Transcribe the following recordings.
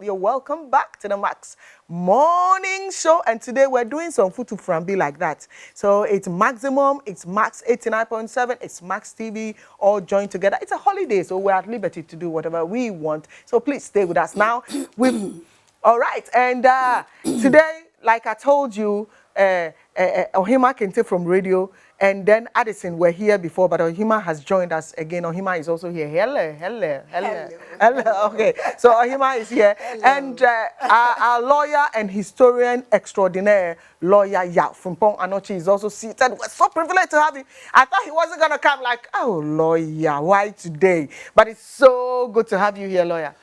You're welcome back to the Max Morning Show, and today we're doing some food to frambi like that. So it's Maximum, it's Max 89.7, it's Max TV, all joined together. It's a holiday, so we're at liberty to do whatever we want. So please stay with us now. All right, and today, like I told you, Ohima Kente from radio, and then Addison were here before, but Ohima has joined us again. Ohima is also here. Hello. Okay, so Ohima is here. Hello. And our lawyer and historian extraordinaire, lawyer Frimpong Anokye, is also seated. We're so privileged to have him. I thought he wasn't going to come, like, oh, lawyer, why today? But it's so good to have you here, lawyer.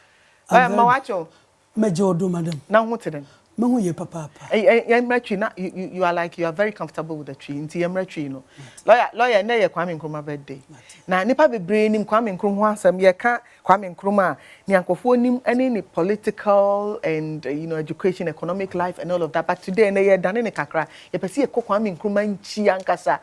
Mawacho. Mejodo, madam. Now, what then? Papa. You are like, you are very comfortable with the tree. No. Lawyer, na ye Kwame Nkrumah birthday. Na nipa bebre nim Kwame Nkrumah asem ye ka Kwame Nkrumah ni ankofo nim any political and education, economic life and all of that. But today na ye dane ne kakra. Ye pese ye ko Kwame Nkrumah nchi ankasa.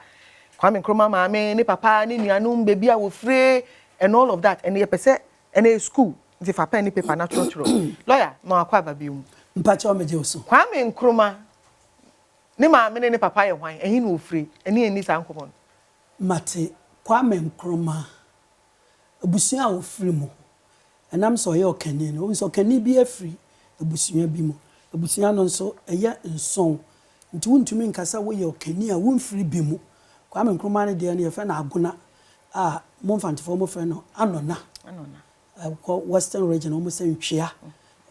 Kwame Nkrumah maame ni papa ni nuanum baby a wo free and all of that. And ye pese any school if I pen paper natural. Lawyer, no akwa babium. Mpacho mejeoso. Kwame Nkrumah ne maame ne papa ye hwan ehin no free eni eni sa nkobon. Mate Kwame Nkrumah abusua wo free mo. Enam so ye okani no so okani bi afri abusua bi mo. Abusua no nso eye nson. Nti wuntumi nkasa wo ye okani a wonfri bi mo. Kwame Nkrumah ne de ne ye fe na agona a momfantifo mo fe no anona. Western region almost say ntwea.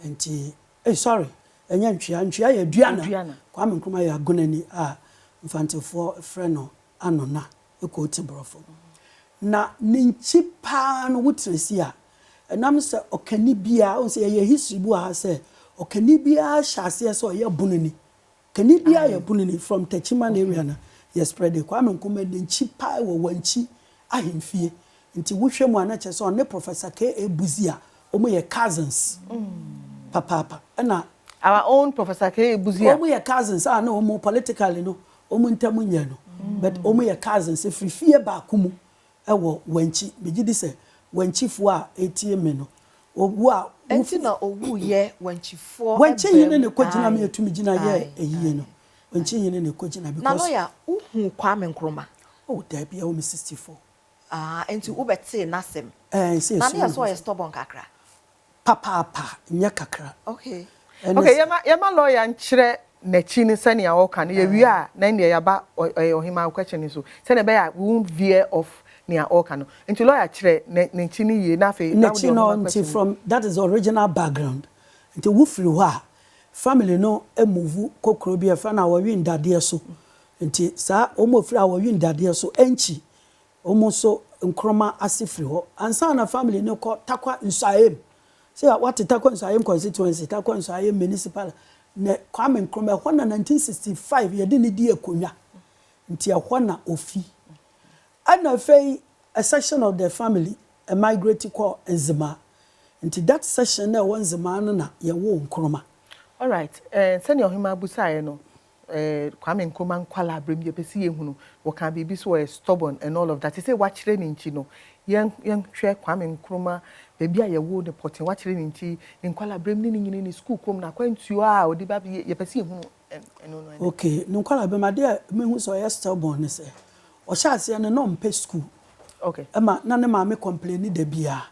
Nti sorry enya ntwea ye duana Kwame Nkrumah ya agonani a mfantifo friend no anona ekoti brofo na ninchi pa no wutresi a enam se okani bia o se ye history bu a se okani bia hyase so ye bunani kani bia ye bunani from Techiman area na ye spread Kwame Nkrumah ninchi pa wo wanchi ahemfie nti wohwe mu anache so ne Professor K.A. Buzia omo ye cousins papa na our own Professor K. Buzia. Omo ye cousins are no omo politically no omo ntamu nya no but omo ye cousins if fie ba kumu ewo wanchi begidi se wanchifo a etie me no owu a enti na owu ye wanchifo wanchi yene ne kogina me etumi gina ye eyiye no wanchi yene ne kogina because na lawyer uhu Kwame Nkrumah oh there be o 64 enti ubete nasem say na na so ye stubborn kakra papa nya kakra okay yama lawyer nkyere na chi ni sane ya woka na ye wi a na ne ya ba ohima question so sane be ya we won't veer off near woka no nti lawyer kyere na chi ni ye na fe na chi no nti from that is original background nti wo free ho a family no emove kokro bi efa na wo wi ndade so nti sa o mo free a wo wi ndade so enchi o mo so Nkrumah asifri ho ansa na family no ko takwa nsuayem say what takwa nsuayem constituency takwa nsuayem municipal ne Kwame Nkrumah ho na 1965 ye de ne di akonwa nti ho na ofi ana fei a section of the family a migrate ko Nzima nti that section na won Nzima no na ye wo Nkrumah. All right sani ohima busaye no Kwame Nkrumah kwala brem ye pesi ye hunu wo kan bibi so stubborn and all of that he say wa kire ni nchi no yen hwe Kwame Nkrumah bebi a ye wo de potin wa kire ni nchi ni kwala brem ni nyini ni school kom na kwantuo a odi ba ye pesi ye hunu no okay no kwala be ma de me hu so ye stubborn ne se o sha se ne no mpe school okay ema na ne ma me complain de bia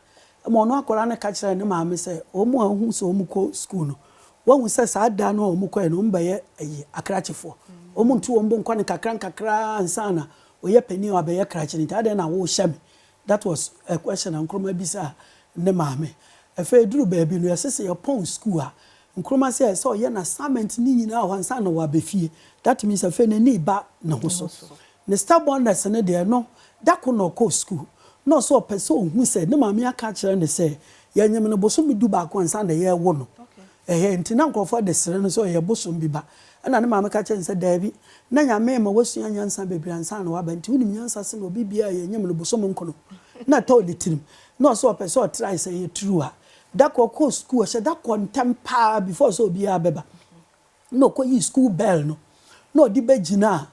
ema no akola ne ka kire ne ma me se o mu ahu so o mu ko school no won se sa da no o mu ko no mbaye akrachefo o mu ntu o mbo nkwane kakra nsana o ye pani o abaye krache ni tade na wo hyame that was a question Nkrumah bisa ne maame efe duru baabi no yesese ye pon school a Nkrumah say so ye na assignment ni nyina ho nsana no wa befie that means efe na ni ba na ho so ne stubbornness ne de no dako no ko school no so person hu say ne maame aka kire ne say ye nyem no boso medu ba ko nsana ye wo no nti na nkrofo de sere no so ye bosom bi ba na ne maame ka kire nse daabi na nyame ma wasua nyansa bebre ansa na waba nti unim nyansa se no bibia ye nyem no bosom nkono na to litirim no so person try say ye true a dako ko school she dako ntempa before so bia beba no ko yi school bell no di begina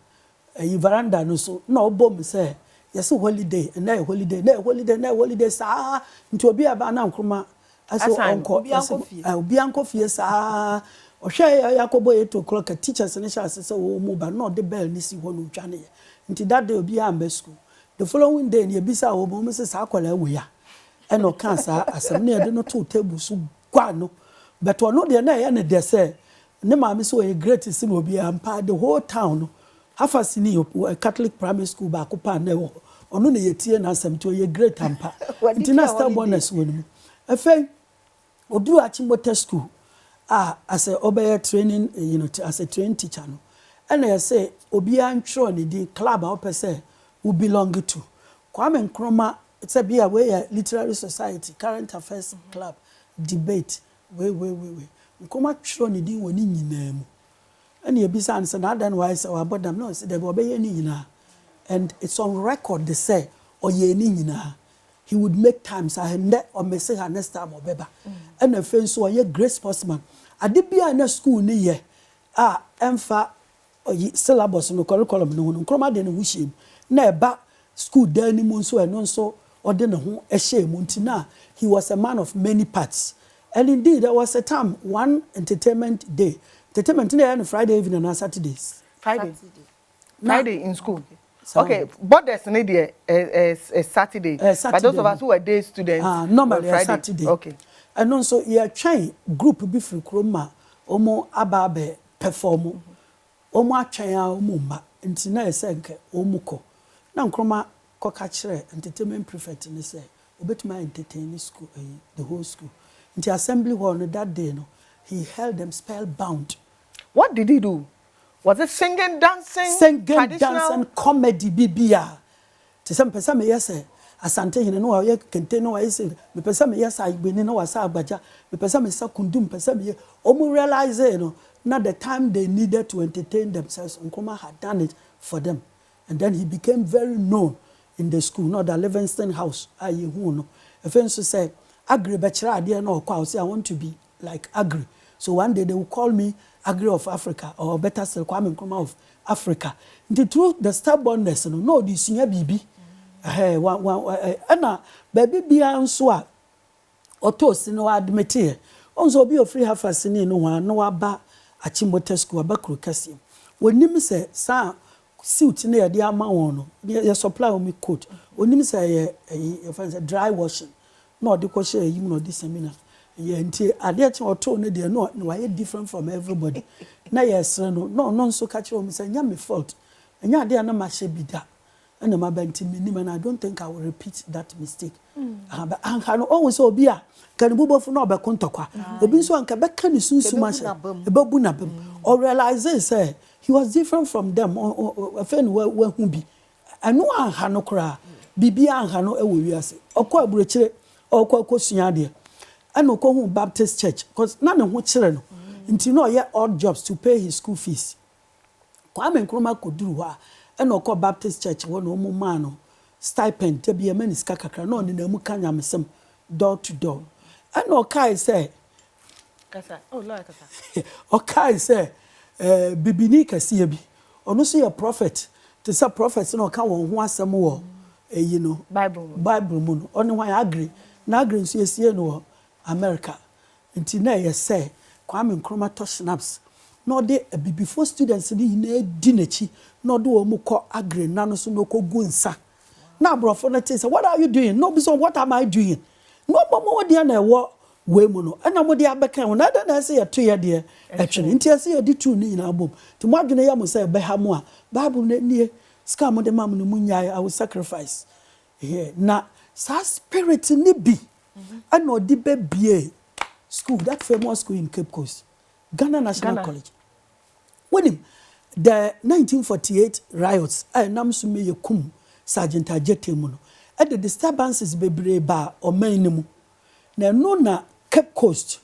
veranda no so no bom say yes holiday na holiday sa nti obi aba na Nkrumah aso onko obi anko fie saa ohwe yakobo 8 o'clock teachers ne sha say wo mu ba no de bell ni si ho no twane ye nti that day obi am school the following day ne bisa wo mo say sa akwala we ya e no kan sa asem ne de no to table so gwa no but ono de na ye ne de say ne ma me so a great sin obi ampa the whole town no half a senior Catholic primary school ba ko pa na wo ono ne yetie na asem to ye great ampa nti na star bonus wo no afen oduru achimbote school as a obey training as a trained teacher no and I say obi antro ne di club a opese who belong to Kwame Nkrumah. It's a be a way literary society current affairs club debate we Nkrumah tro ne di woni nyina mu and ye bisa answer na dan why say our bodam no say there be obey ni nyina and it's on record they say oye ni nyina he would make times or message her next time or beba and a friend so a great sportsman ade bia na school ni ye emfa syllabus no curriculum no Nkrumah de no wushim na eba school there ni mu so eno so ode ne ho ehye mu ntina he was a man of many parts and indeed there was a time one entertainment day entertainment day on Friday evening and Saturdays Friday in school. Okay, but there's an idea Saturday. But those of us who are day students, normally Friday. Saturday. Okay. And also, you train group be free Nkrumah, omo ababe perform, omo atwaya omo ma. Nti na esenke omo ko. Na Nkrumah ko kachire entertainment prefect ni say, obetuma entertain school the whole school. Nti assembly hall that day no, he held them spellbound. What did he do? Was it singing, dancing, dancing, comedy, bibia? To some person, yes, asante hine no ye kente no wa say me person me yes agbeni no wa sa agbaja me person me sa kundum person me omu realize no na the time they needed to entertain themselves Nkrumah had done it for them and then he became very known in the school not the Livingston house aye hu no efenso say agri bechira ade no kwa say I want to be like agri so one day they will call me Agri of Africa or better still Kwame Nkrumah of Africa the truth the stubbornness no the sunya bibi ana baby bia nso a otosi no admit here onzo obi ofri hafasini no wa no aba achimbote school abakru kase wonim se sa suit na ye ama won no ye supply o me coat onim se ye fancy dry washing no de ko share yim no de seminar ye nti ade achi oto no de no wa ye different from everybody na yes no nso ka kire o me se nya me fault nya ade na ma she bida and I don't think I will repeat that mistake. But I can always be a can bubo for no be kontokwa. Obi so anka be kan sun sumashe. E be bu na bem. Or realize say he was different from them. A friend we hu bi. Anu anha no kra. Bibi anha no e wo wiase. Okwa aburekire okwa kosua de. Ana okwa hu Baptist church because na ne ho kire no. Nti no ye odd jobs to pay his school fees. Kwame Nkrumah koduru ha. And no Baptist church one no man stipend to be a man is kakakra no na mu kanya mesem door to door and no kai say kasa oh lord kasa okay say bibini kase bi ono so ye prophet to say prophet no ka won ho asem wo bible mu no ono wan agree na agree so yesie no America nti na ye say Kwame Nkrumah to snaps no de before students ni na di nachi no do omu ko agre na no so no ko gunsa na brofo na say what are you doing no be so what am I doing no bomo de na ewo we mu no na mo de abeka ho na da na say to ye de etwe nti say di tu ni na bom ti mo adwene ya mo say be ha mo a bible na nie ska mo de mam no munya I will sacrifice here na sa spirit ni bi and no di be bie school that famous school in Cape Coast Ghana National College. When him the 1948 riots, I nam sume ye kum Sergeant Ajete muno. At the disturbances bebre ba or mainimu. Na no na Cape Coast.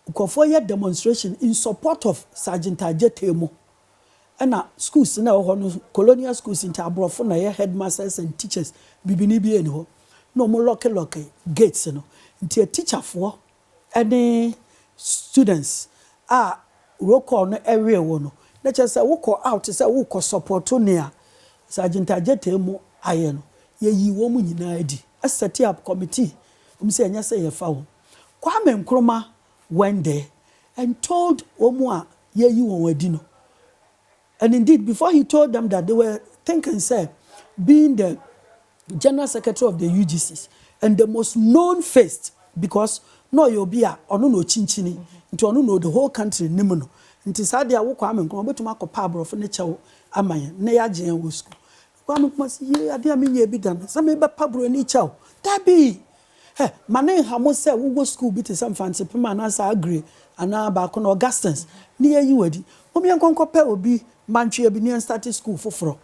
Ukofoya demonstration in support of Sergeant Ajete mu. Ana schools na ho colonial schools in Tabrofo na ye headmasters and teachers bibini bi eni ho. No mo lock gates no. Nti a teacher for any students roko no area wo no na chese wo out say wo ko support near Sergeant Ajete mu aye no ye yi wo mu nyina adi a set up committee say anya say ye fa wo Kwame Nkrumah went there and told Omua yeyi wonwadino. And indeed, before he told them that, they were thinking, say, being the General Secretary of the UGCs and the most known face, because no yobia or no chinchini, into ono no the whole country nimuno. Nti sadia wo Kwame Nkrumah betuma kopa abro for nature amanya na ya gen wo school. Kwame Nkrumah say ye ade amenye bi dan. Some be pabro ni chaw. Dabi. Hey, mane hamo say wo go school bi te some fancy pema na sa agree ana ba ko no Augustins. Ni ye yiwadi. Omi enkonkopa obi mantwe bi ni start school foforo.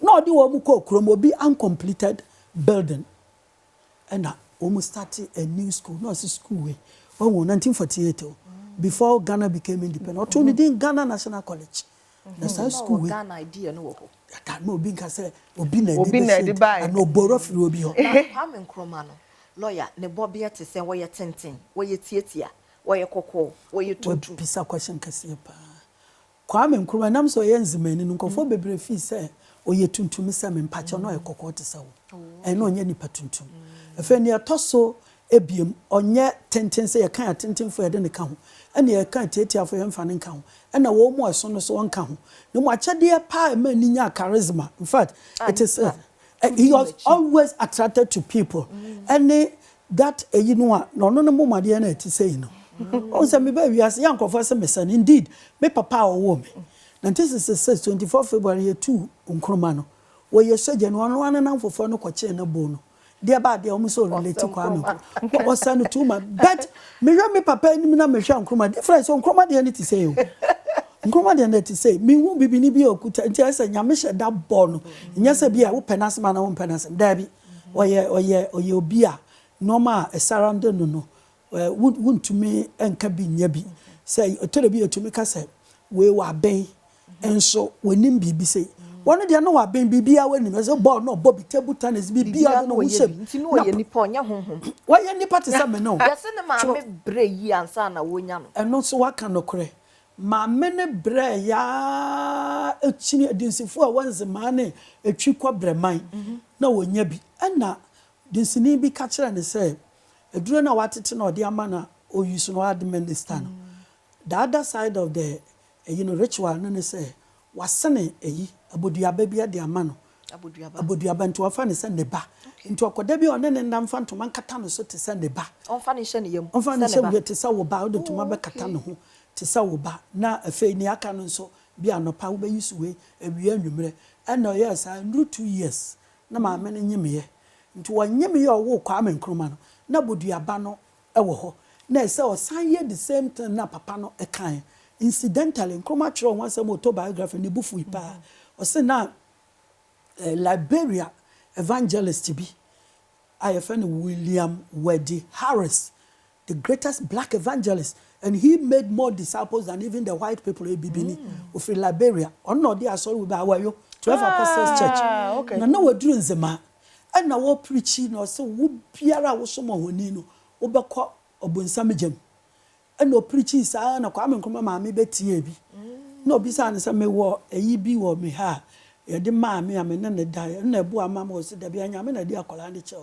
No di wo mu ko krom obi uncompleted building. And almost started a new school. No, it's a school way. Oh, 1948. Before Ghana became independent. Or only in Ghana National College. That's how school way. Ghana idea no. That no being can say, Obina, and no borough will be. Kwame Nkrumah no lawyer ne bobia te say where tintin, where tietia, where koko, where tutu. Pisa question kasipa. Kwame Nkrumah nam so yenzimeni nkofo bebre fi say oye tuntum se me mpacha no ekoko te sawo. Eno onye nipa tuntum. Efe ne atoso ebiem onye tenten se ye kan atenten fo yede ne ka ho. Ene ye kan tietia fo ye mfa ne ka ho. Ena wo mu eso no so won ka ho. Ne mu achede pa ma ni nya charisma. In fact, it is he was always attracted to people. And that you know no mo made na ti say no. O say me ba wiase yankofo se me san indeed me papa owo me. 1966 24 February 2 Nkrumah no. Wo ye soje no no nan fofo no kwache na bo no. Dear bad they almost relate to Kwame. Was son to my but me papa ni na me hwa Nkrumah difference Nkrumah dey anything say o. Nkrumah dey anything say me hu bibi ni bi okuta nti asa nyame hye da bo no. Nya se bia wo penasema na wo penasem da bi. Oye obi a normal surround no wuntumi enka bi nya bi. Say otore bi otumi ka say we wa ben enso wonim bibi say one dey no wa ben bibia wani me say ball no bobby table tennis bibia no wo shem nti no ye nipa onya honhom wa ye nipa te say me no yese ne ma me bre yi ansa na wonya no eno so waka no kore ma me ne bre ya echini adinsifo a wanze ma ne etwi kwabraman na wonya bi na dinsini bi ka kire ne say eduro na watete na ode ama na o use no administer no the other side of the ritual no say wasene aboduaba bia de ama no aboduaba nti wafa ne se ne ba nti okoda bi one ne ndam fa ntoma nkata no so te se ne ba onfa ne hye ne yam onfa ne hye te se wo ba o de ntoma be kata no ho te se wo ba na afei ni aka no so bi anopa wo be use we awie anwumre na yes and 2 years na ma me ne nyemeye nti wonyemeye owo Kwame Nkrumah no na aboduaba no ewo ho na ese o san ye the same thing na papa no ekan incidentally Nkrumah chiro wan say autobiography ni bufu ipa o say na Liberia evangelist bi I friend William Wedi Harris, the greatest black evangelist, and he made more disciples than even the white people of Liberia. On no they are sorry with our 12 Apostles Church. Okay. Na we doing zema and na we preaching no say wo biara wo so mo honi no wo bekọ obunsamjem and no preaching sa na Kwame Nkrumah ma me betie bi no bi sa ne say me wo eyi bi wo me ha ye de ma me ame na da na bu ama mo se da bi anya me na di akola ne che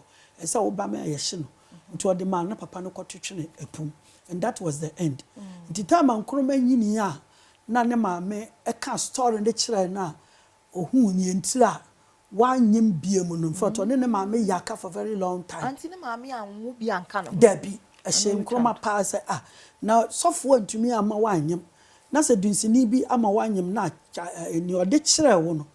e say wo ba me ye hye no nti o de ma na papa no kwotwetwe epum, and that was the end. Nti time Nkrumah nyini a na ne ma me e ka story ne kire na ohu ni entira wanyem biemu no mfoto ne ma me yaka for very long time. Anti ne ma me anwo bi anka no Debi a shame Nkrumah pa say now sofo ntumi ama wanyem na se dunsini bi ama wanyem na ni ode kire wo no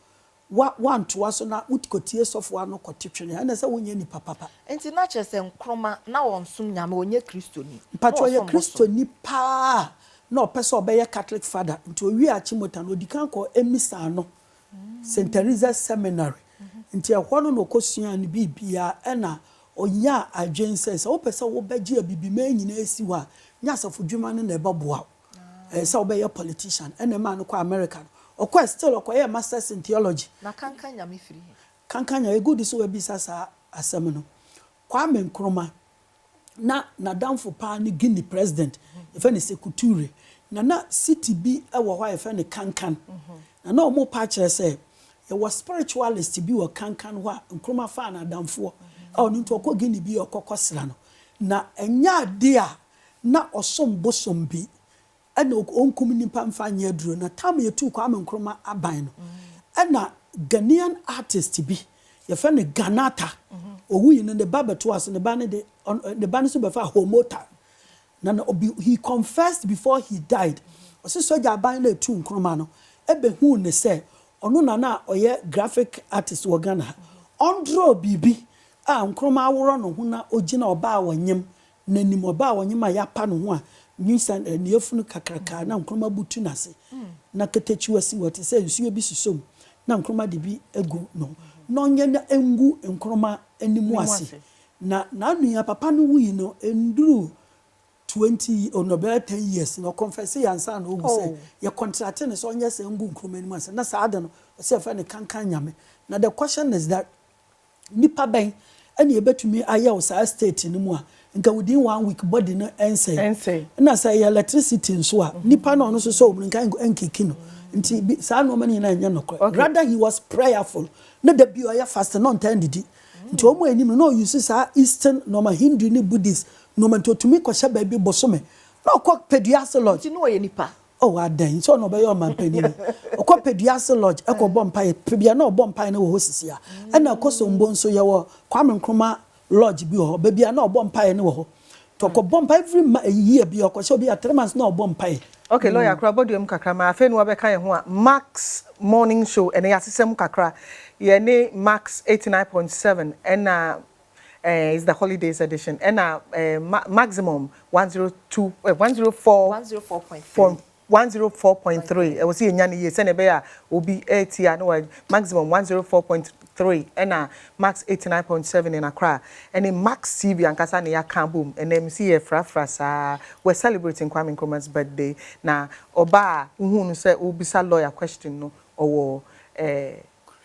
wa ntoa so na utikotie sofo ano kotwetwe na se wonye ni papa enti na chese Nkrumah na wonsum nyame wonye kristoni mpacho ye kristoni pa na opese obeye Catholic father nti owi achimota no dikan ko emisa no St. Teresa Seminary nti ehwo no kosua ni bibia na onya adwense se opese wo beje bibi ma nyina esi wa nya asafodwuma ne na eboboa se obeye politician na ma no ko America okwa still okoye masters in theology na kankanya me firi kankanya e good so we bi sasa asem no Kwame Nkrumah na damfo pa ni Guinea president efe ne Sekuture na city bi ewo hwa efe ne kankan na omo pa kire say e was spiritualist bi wo kankan hwa Nkrumah fa na damfo a onu to okọ Guinea bi okokọ sra no na enya dia na osom bosom bi ena onkum nipa mfa nya aduro na tam yetu Kwame Nkrumah aban no ena Ghanaian artist bi ye fa ne Ganata owu yin ne ba beto as ne ba ne de ne ba ne so be fa homota na he confessed before he died osi soja aban na etu Nkrumah no ebe hu ne say ono na oye graphic artist wo Ghana ondro bibi a Nkrumah aworo no hu na ogina oba awanyem nanim oba awanyem a yapa no ho a nyinsan ne yefunu kakraka na Nkrumah butu nase na ketechi wasi wote say nsuo bi susom na Nkrumah de bi egu no no nye na engu Nkrumah animu ase na nua papa no wuyi no enduru 20 or no 10 years no confess yansa no ogu say ye contract ne so onye say engu Nkrumah animu ase na sa ade no say fa ne kankan nyame na the question is that nipa ben ene ebetumi aye o sa state ni mu a nka within 1 week body no ense na say electricity nso a nipa no no so nka enkiki no nti sa no mani na nya no rather he was prayerful na da bi o ya fast no ntandidi nti o mu anim no use sa eastern normal Hindu ni Buddhist no man to tumi ko sha ba bi bosome na ko pediase lodge nti no ye nipa oh adan so no be your man penini ko pediase lodge e ko bompai pebia na bompai na wo hosisi a na ko sombo nso ye wo Kwame Nkrumah lodge bi ho ba bia na bompai na wo ho to ko bompai every year bi ko sha bi a 3 months na bompai. Okay, lawyer kra bodium kakra ma afa nu abeka ye ho a Max morning show ene yasesem kakra ye ne Max 89.7 and is the holidays edition and maximum 104.3 104.3 I was see nyane ye se ne be a obi 80 no maximum 104.3 and max 89.7 in Accra and in Max TV ankasa ne ya kan boom and MC ye frafra sa we're celebrating Kwame Nkrumah's birthday na oba uhunu say obisa lawyer question no or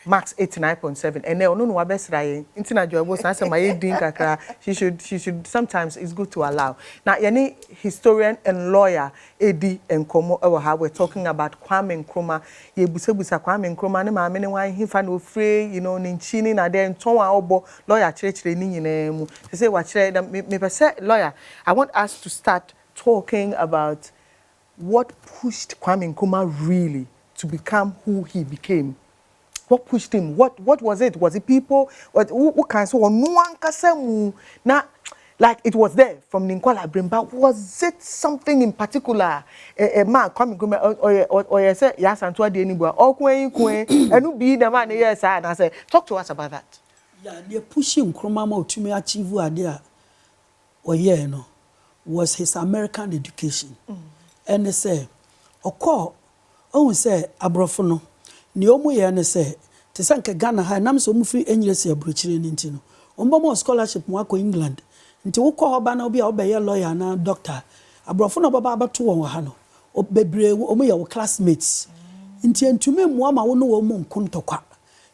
Max 89.7 and no no wabesra ye intina joybo na say my din kakra she should sometimes it's good to allow now any historian and lawyer Edi and Komo how we're talking about Kwame Nkrumah ye busebusa Kwame Nkrumah ne ma me ne wan hifa no free you know nchini na den ton wa obo lawyer chire ni nyina mu say wa chire me pese lawyer I want us to start talking about what pushed Kwame Nkrumah really to become who he became. What pushed him? What was it? Was it people? What kind of no one kasemu na like it was there from Ninkwala Brimba? Was it something in particular? A man coming or you say yes and to the anybody or kwen and be the man yes and I say talk to us about that. Yeah, they pushing Nkrumah to me achieve idea or yeah no was his American education. And they say oko say abrofono ni omu ye ne se te sanke Ghana ha nam so mu free enyiresi abrochire ni ntino ombo mo scholarship mu akọ England nti wo kọ hoba na obi a obeye lawyer na doctor abrofo no baba abato won ha no obebre omu ye wo classmates nti entume mu ama wo no wo mu nkontokwa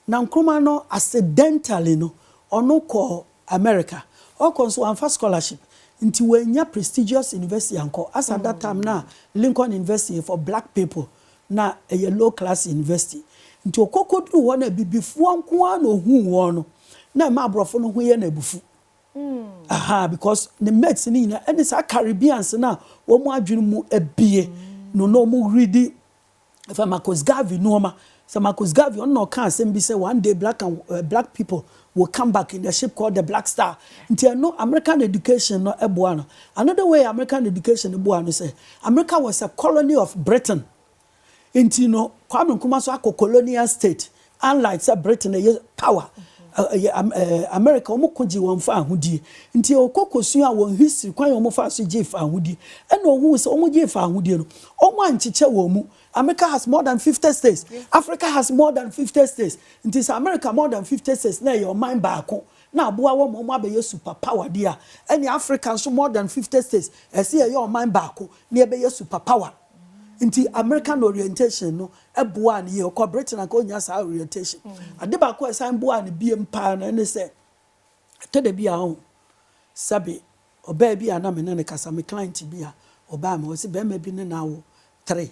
na Nkrumah no accidentally no ono kọ America o konso anfa scholarship nti we nya prestigious university anko as at that time na Lincoln University for black people na a low class university nti okokodru wo na bibifu anko an ohu wo no na ma abrofo no hu ye na bufu aha because the mates ni na and it's Caribbeans na wo mu adwene mu ebie no mu ready if Marcus Garvey no ma so Marcus Garvey on no can asem bi say one day black people will come back in the ship called the Black Star until no American education no eboa no another way American education eboa no say America was a colony of Britain. Inti no Kwame Nkrumah so akọ colonial state unlike say Britain a power America omo koji won fa ahudi nti okokosu a won history kwan omo fa so je fa ahudi and ohu se omo je fa ahudi no omo anchiche wo mu America has more than 50 states. Yeah. Africa has more than 50 states. Nti say America more than 50 states na your mind baako na aboa wo mo abeye super power dia any African so more than 50 states e say your mind baako na be super power. Inti American orientation no eboa ne ye ko Britain ko nya sa orientation adeba ko esan boa ne biem pa na ne se tede bia ho sabe oba bia na me ne kasa me client bia oba me wo se be ma bi ne na wo 3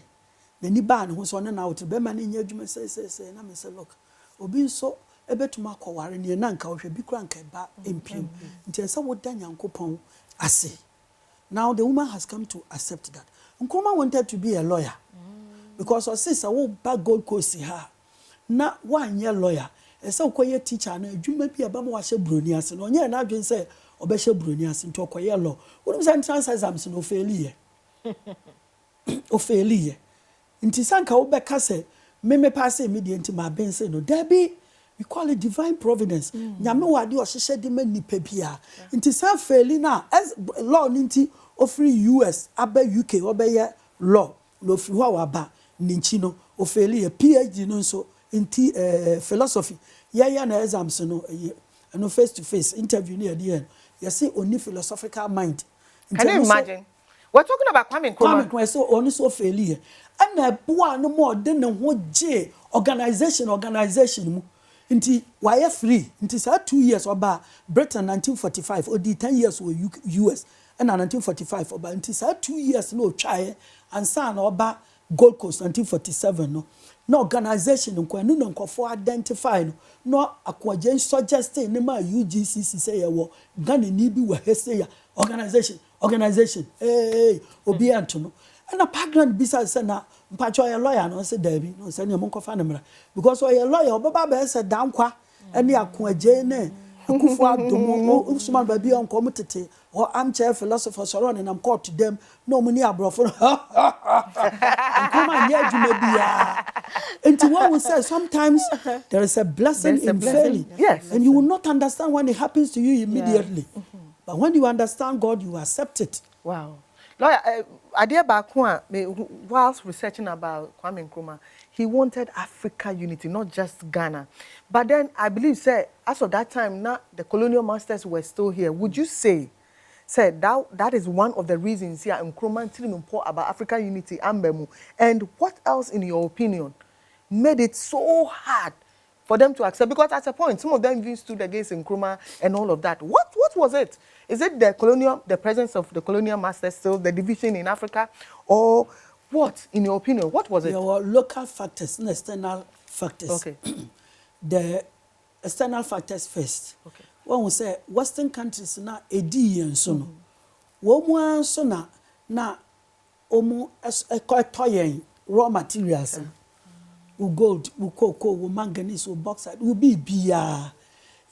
na ni ba ne ho so ne na wo 3 be ma ne nya adwuma se na me se look obi so ebetuma akọware ne na nka wo hwe bi kura nka ba empiem nti esa wo da Nyankopon ase. Now the woman has come to accept that. Nkrumah wanted to be a lawyer because her sister wo back Gold Coast her. Na one year lawyer. Ese okoye teacher na adwuma bi aba ma wa hye broni ase. No nya na adwen say obehye broni ase nti okoye law. Wonu say entrance exams no fail ye. O fail ye. Nti sanka wo beka say me pass immediate ma ben say no Debbie we call it divine providence. Nyame wade o hyehye de ma nipa bia. Nti san fail na as law nti ofri US aba UK obeye law no fi ho aba ninchi no o fail ye PhD no so nti philosophy ya na exams no face to face interview near the end you see only philosophical mind. Can you imagine? We're talking about Kwame Nkrumah. Kwame Nkrumah so only so failure and na boa no more than ho je organization mu nti why free nti say 2 years oba Britain 1945 or the 10 years were US and 1945 oba nti say 2 years no try and san oba Gold Coast 1947 no organization no nkofo identify no akwaje suggest ni ma UGCC say ye Ghana ni bi wa hese ya organization obi anto no and a background bisa say na mpacho ya lawyer no say Debbie no say nyem nkofa na mra because o ya lawyer obaba be say dankwa ene akwaje ne akufo adomo usman babi onko mutete or armchair philosophers around and I'm called to them no money abrofo come and hear you maybe into what we say sometimes there is a blessing in failing. Yes, and you will not understand when it happens to you immediately. But when you understand God, you accept it. Wow. Lawyer, idea back whilst researching about Kwame Nkrumah, he wanted Africa unity, not just Ghana. But then I believe, say, as of that time, now the colonial masters were still here. Would you say that is one of the reasons here Nkrumah telling about African unity and what else, in your opinion, made it so hard for them to accept? Because at a point, some of them even stood against Nkrumah and all of that. What was it? Is it the presence of the colonial masters still, the division in Africa, or what, in your opinion, what was it? There were local factors and external factors. Okay. The external factors first. Okay. When we say Western countries na edi and so no, womu so na omu ekotoyen raw materials. U gold, u cocoa, u manganese, u bauxite, u bibia.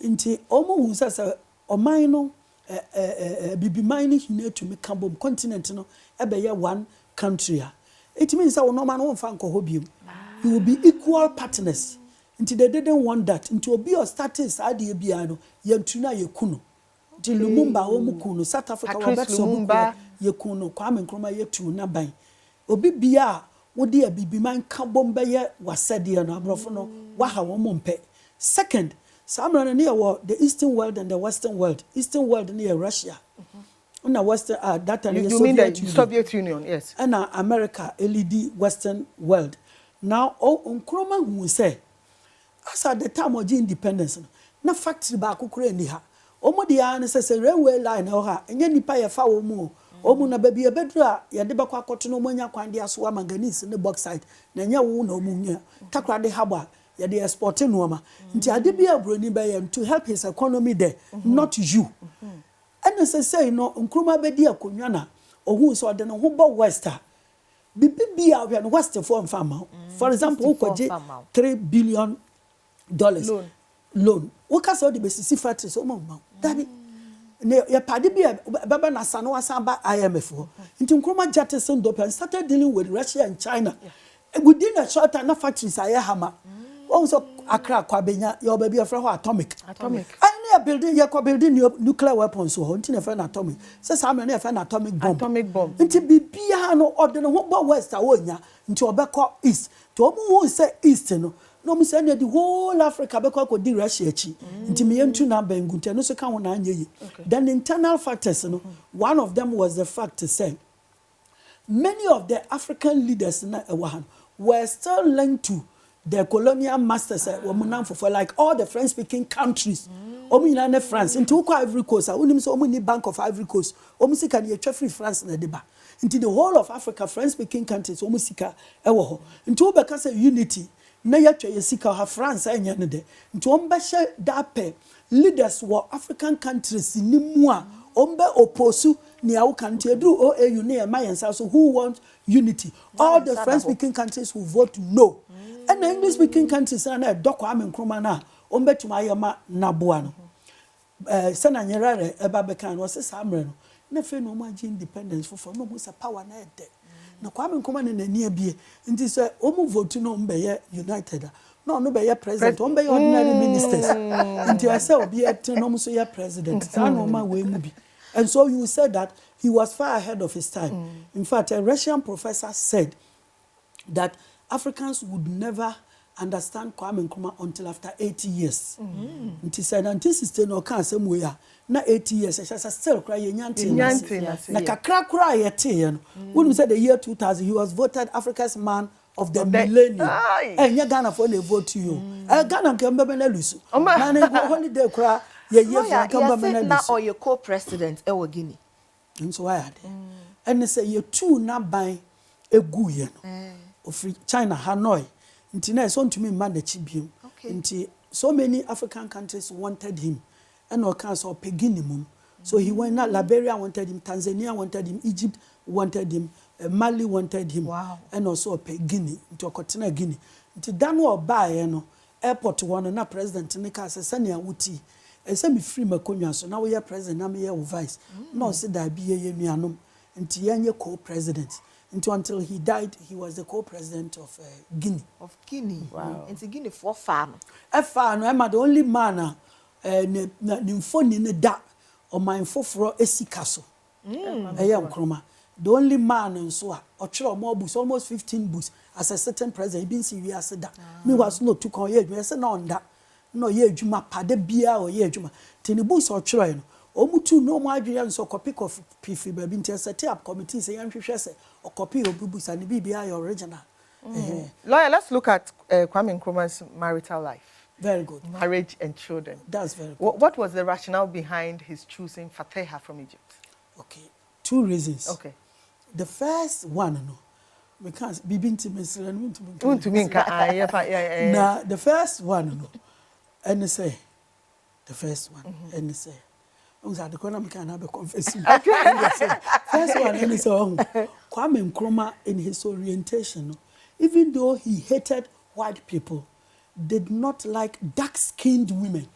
Inti omu unsasa oman no bibi mine hine to me Cambom continent no ebe one country. It means that no man won't find cohobium. You will be equal partners. Until they didn't want that. Until obi or status adi biano yentuna yekuno. Until Lumumba omukuno South Africa Patrice Lumumba yekuno Kwame Nkrumah yetu na ban. Obi bia wodi a bibi man Cambom beye wasedi no abrofo no waha womompe. Second, Samra near the Eastern world and the Western world. Eastern world near Russia. And Western that time you mean the Soviet Union, yes. And America LED Western world. Now Nkrumah who say as at the time of independence na factory ba kokura ni ha. Omo dia na say railway line ha enye nipa ye fa omo omo na baby ebedura ye de bakwa akoto no monya kwande aso wa manganese ne bauxite na nya wo na omo nya takra de haba ye de export no ma nti ade bia broni ba ye to help his economy there not you and say no Nkrumah be di akonwa na ohun so de no ho bo wester bibi bia we no west for farm for example ukoje $3 billion loan woka so de besisi factory so mo dabi ne ya pade bia baba na sano wasamba IMF ho nti Nkrumah jettison dope and started dealing with Russia and China within a short time na factories aye hama also Accra kwabenya your baby of atomic and building your building nuclear weapons so hunting a friend atomic says how many friend atomic bomb into bibia no order no west awonya into obeko east to omu say east no me say the whole Africa beko ko di Russia chi into me yentu na bengunte no so kan wona anye then internal factors no one of them was the fact to say many of the African leaders na were still linked to the colonial masters for like all the French speaking countries omu France into Ivory Coast unim so omu ni Bank of Ivory Coast omu sika ni free France na deba into the whole of Africa French speaking countries omu sika ewo ho into obeka say unity na yatwa yesika ha France anya ne de into ombehye dape leaders were African countries ni mu a ombe oposu ni awukanti edru OAU ne e mayensa so who want unity. All the French speaking countries will vote no. And the English speaking countries na Dr. Kwame Nkrumah na ombe tumayema naboa no. Sana nyerare eba bekan wo se samre no. Na fe no ma gi independence for no mo sa power na e de. Na Kwame Nkrumah ne nani abie nti se omu vote no mbe ye united. No be ye president, ombe ye ordinary ministers. Nti I say obi e no mo so ye president. Sa no ma we mu bi. And so you said that he was far ahead of his time. In fact, a Russian professor said that Africans would never understand Kwame Nkrumah until after 80 years. Nti said, until 16 or can say muya, na 80 years, I still cry nyanti. Na kakra kra yete. When we said the year 2000, he was voted Africa's man of the millennium. And you Ghana for the vote to you. Ghana can be benelusu. Na ne holiday kra. Now or your co-president ewo Guinea. And so I had. And they say you two na buy a guyen of China, Hanoi. Inti so to me man the chibium. Inti so many African countries wanted him. And all kinds of Guinea. So he went out. Liberia wanted him, Tanzania wanted him, Egypt wanted him, Mali wanted him. Wow. And also Guinea, into Cotina Guinea. Inti Danu buy airport one na president Nika says Sanya Wuti. I say me free makonya so now we are president na me here vice no say that be ye nuanom nti yenye co-president until he died he was the co-president of Guinea. Wow. Nti Guinea for far no am the only man ne phone ne da o man foforo esika so Nkrumah the only man nso a ochiro more books almost 15 books as a certain president he been see we as that me was no to kon ye say no on that no ye adwuma pade bia o ye adwuma tenibu so chiro no omutu no mo adwere nso copy of pifi ba bi ntia set up committee say yan hwehwe say o copy obubu sa ne bibia your original. Lawyer, let's look at Kwame Nkrumah's marital life. Very good. Marriage and children. That's very good. What was the rationale behind his choosing Fateha from Egypt? Okay, two reasons. Okay. The first one no because bibinti mesra na the first one no and say the first one and say the corner can have a confession. First one and say Kwame Nkrumah in his orientation even though he hated white people did not like dark-skinned women.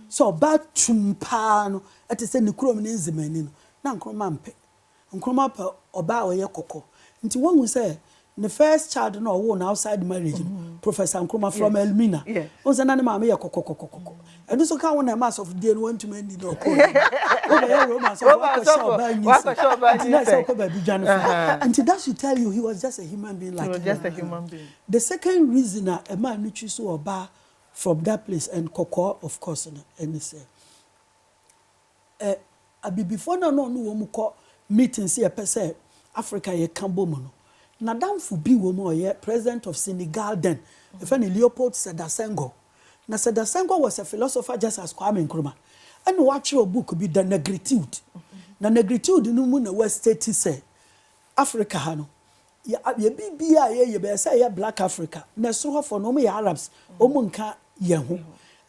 So bad chumpa no at say Nkrumah nzimani no na Nkrumah mpe Nkrumah pa oba oye koko nti when we say the first child no won outside marriage Professor Nkrumah from Elmina was an animal me koko and so can one mass of day want to mend no ko romance and that should tell you he was just a human being like he was just a human being. The second reason a man no choose oba from that place and koko of course and say before no wo ko meeting see a person Africa ye kambo mu no na damfo bi wo mo ye president of Senegal then if any Leopold Sedar Senghor na Sedar Senghor was a philosopher just as Kwame Nkrumah and watch your book be the negritude na negritude no mu na West State say Africa ha no ye bibia ye be say ye black Africa na so for no me Arabs o mu nka ye ho.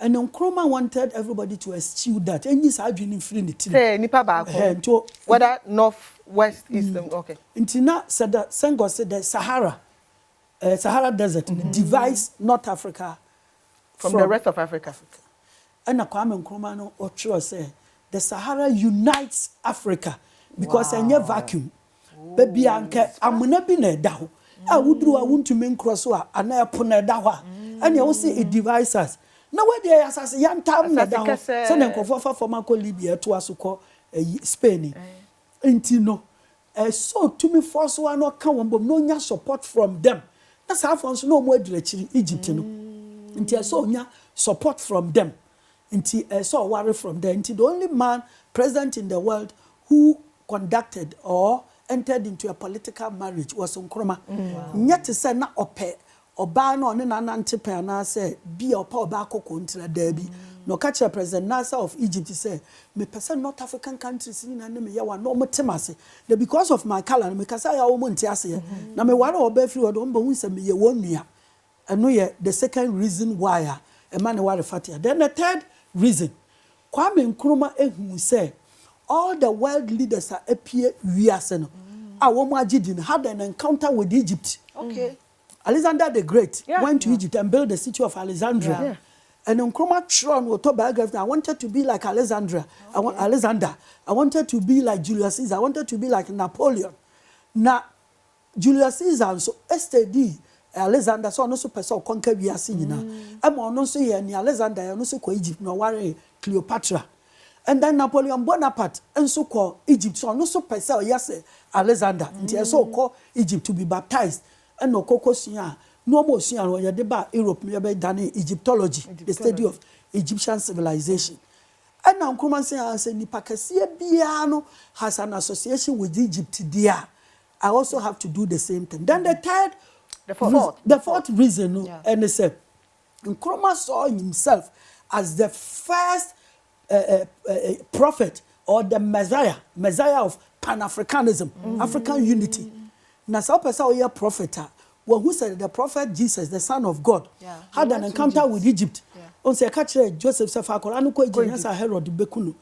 And Nkrumah wanted everybody to eschew that. And he's arguing free in say nipa ba ko whether north, west, east, okay. Intina said that Senghor said that Sahara Desert divides North Africa from the rest of Africa. And Kwame Nkrumah no Ocho say the Sahara unites Africa because any vacuum. Baby anke amuna bi na da ho. A wudru a wuntumi nkro so a na epona da ho. And you see it divides us. Na we dey asase yantam na da ho se na nkofo fa former ko Libya to asukọ Spain enti no so to me force one no ka won bom no nya support from them na sa afọ nso no mo adurachiri Egypt no enti so nya support from them enti so worry from them enti the only man president in the world who conducted or entered into a political marriage was Nkrumah. Nya te say na ope oba no ne na nante na say bi opa oba akoko ntira da bi no catch president Nasser of Egypt say me person North African countries ni na me ya wa no motemase the because of my color me kasa ya wo monti ase na me ware oba free wo do mba hu say me ye wonua eno ye the second reason why a man ware fatia. Then the third reason Kwame Nkrumah ehun say all the world leaders are appear wiase no. Woman Agidin had an encounter with Egypt. Okay. Alexander the Great went to Egypt and built the city of Alexandria. Yeah. And Nkrumah Tron was biography. I wanted to be like Alexander. I wanted to be like Julius Caesar. I wanted to be like Napoleon. Now, Julius Caesar so STD Alexander so no so person conquer wiase nyina. Am ono so ye ni Alexander no so ko Egypt no ware Cleopatra. And then Napoleon Bonaparte and so called Egypt so no so person yes Alexander. Nti so call Egypt to be baptized. And no kokosia no more see and ya deba Europe me be done Egyptology, the study of Egyptian civilization. And now Nkrumah say nipa kese bia no has an association with Egypt there. I also have to do the same thing. Then the fourth reason and they said Nkrumah saw himself as the first prophet or the Messiah of Pan-Africanism, African unity. Now, some person who prophet, who said the prophet Jesus, the Son of God, had an encounter with Egypt. On say catch Joseph Safakol, and ko Egypt Herod Bekunu,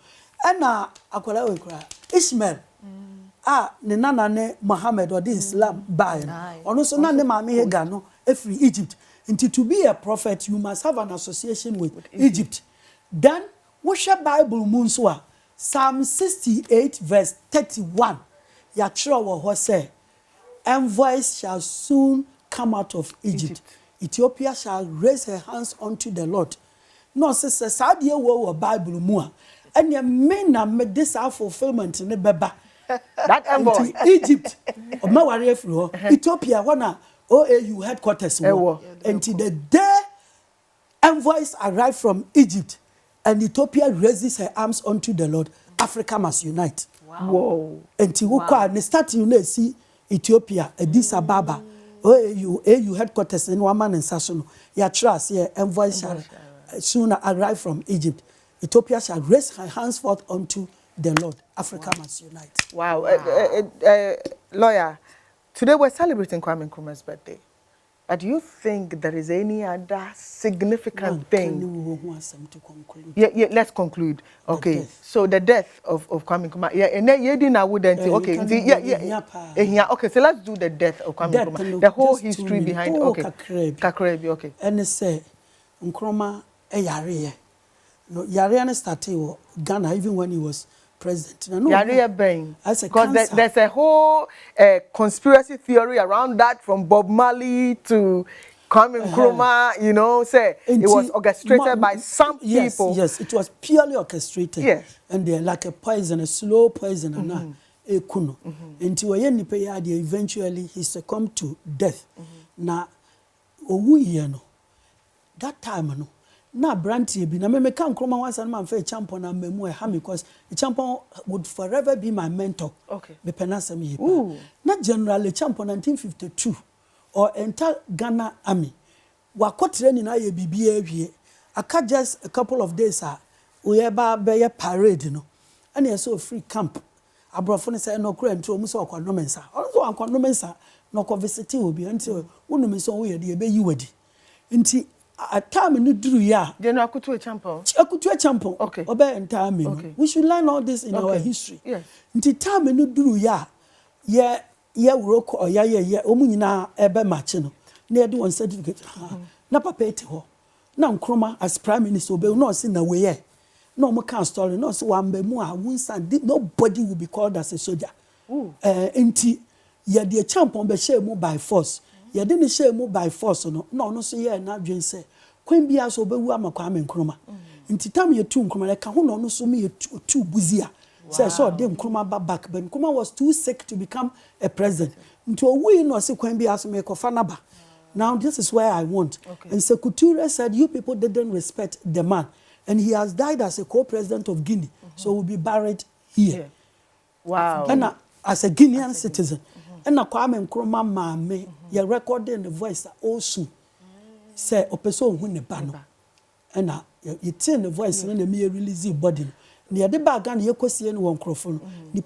and akola Ishmael. Ne nana ne Muhammad or the Islam by. On also nane mami Hegano, every Egypt. And to be a prophet, you must have an association with Egypt. Then, what's your Bible Munswa? Psalm 68, verse 31. Yachra wa say, envoys shall soon come out of Egypt. Ethiopia shall raise her hands unto the Lord. No, sister, sadie wo Bible mua. And your men na made this fulfillment in the beba. That envoy. Egypt. Ethiopia, wana OAU headquarters. Until the day envoys arrive from Egypt and Ethiopia raises her arms unto the Lord, Africa must unite. Whoa. Until we start to see Ethiopia, Addis Ababa, AU headquarters in Waman and Sassono. Ya trust, envoys shall soon arrive from Egypt. Ethiopia shall raise her hands forth unto the Lord. Africa must unite. Wow. Lawyer, today we're celebrating Kwame Nkrumah's birthday. But do you think there is any other significant thing? Yeah, let's conclude. Okay. So the death of Kwame Nkrumah. Yeah, and then you didn't wouldn't okay. Okay, so let's do the death of Kwame Nkrumah. The whole history behind okay. Kakrebi, okay. And they say Nkrumah yare. No, yare started Ghana even when he was president. Because there's a whole conspiracy theory around that, from Bob Marley to Kwame Nkrumah, you know, say it was orchestrated by some people. Yes, it was purely orchestrated. Yes. And they're like a poison, a slow poison. Until eventually he succumbed to death. Now, that time, no. Na brantie bi na me kan Nkrumah once and man fa champion na memu ha because the champion would forever be my mentor. Okay. Me penasem yi pa. Na general champion 1952 or enter Ghana army. Wa training na ye bibia awie. Aka just a couple of days we ba be parade no. And you so free camp. Abrofo ne say no kura ntro mu so akwadno mensa. Also akwadno mensa no ko visit obi until wonu me so wo ye de be yi wadi. Nti a time no duru ya. General Akutu Champion. Akutu Champion. Okay. Obe time. Okay. We should learn all this in our history. Yes. Nti time no duru ya. Ye uroko or ye omu nyina ebe match no. Na ye do one certificate. Na papa ete ho. Na Nkrumah as prime minister obe no see na we ye. No mo can story no so wambe mu a wunsan nobody will be called as a soldier. Nti ye the champion be share mu by force. Ye didn't share mu by force no so ye na dwen say kwen bia so obewu amakwame Nkrumah. Nti tam ye tu Nkrumah ka ho no so me ye tu buzia. Say so de Nkrumah back but Nkrumah was too sick to become a president. Nti owu no say kwen bia so me ko fanaba. Now this is where I want. Okay. And Sekou said you people didn't respect the man and he has died as a co-president of Guinea. So will be buried here. Wow. And as a Guinean citizen. And Kwame Nkrumah mame ye recording the voice also say opeso hu ne ba no and you tin the voice na me release body ne de bag na ye kosie ne won krofo no the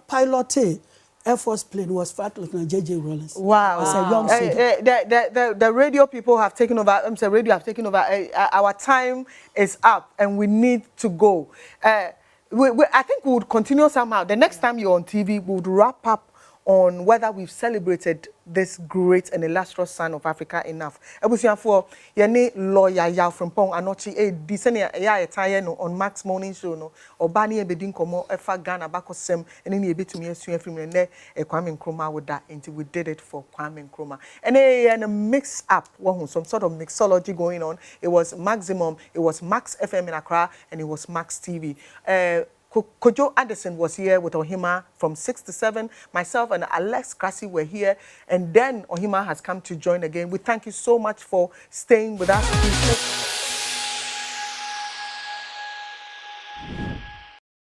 pilot Air Force plane was Fat Lieutenant J.J. Rollins. Wow. As a young soldier. The radio people have taken over. I'm saying radio have taken over. Our time is up and we need to go. I think we would continue somehow. The next time you're on TV, we would wrap up on whether we've celebrated this great and illustrious son of Africa enough. Ebusian for yene lawyer Frimpong Anokye disenia ya etire no on Max Morning Show no obani ebedin komo efa Ghana bakosem ene ne ebetumi asu afim ne Kwame Nkrumah with that until we did it for Kwame Nkrumah. And a mix up some sort of mixology going on. It was Maximum, it was Max FM in Accra, and it was Max TV. Kojo Addison was here with Ohima from 6 to 7. Myself and Alex Krasi were here. And then Ohima has come to join again. We thank you so much for staying with us.